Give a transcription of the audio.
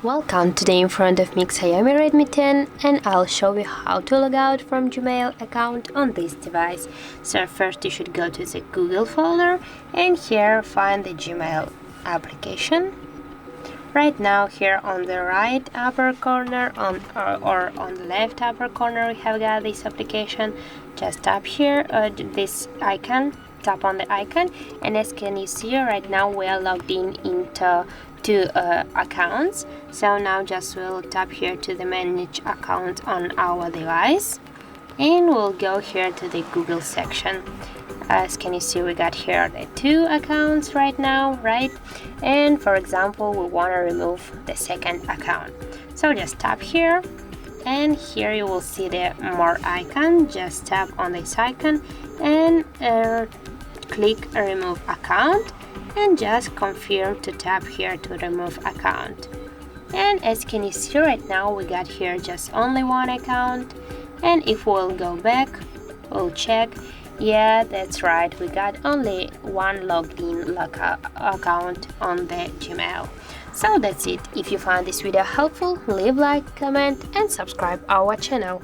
Welcome, today in front of me XIAOMI Redmi 10 and I'll show you how to log out from Gmail account on this device. So first you should go to the Google folder and here find the Gmail application. Right now here on the right upper corner or on the left upper corner we have got this application. Just tap here this icon, tap on the icon, and as can you see right now we are logged into two accounts. So now just we'll tap here to the manage account on our device and we'll go here to the Google section. As can you see we got here the two accounts right now, right? And for example we want to remove the second account, so just tap here and here you will see the more icon. Just tap on this icon and click remove account and just confirm to tap here to remove account. And as can you see right now we got here just only one account, and if we'll go back we'll check, yeah, that's right, we got only one logged in account on the Gmail. So that's it. If you found this video helpful, leave like, comment and subscribe our channel.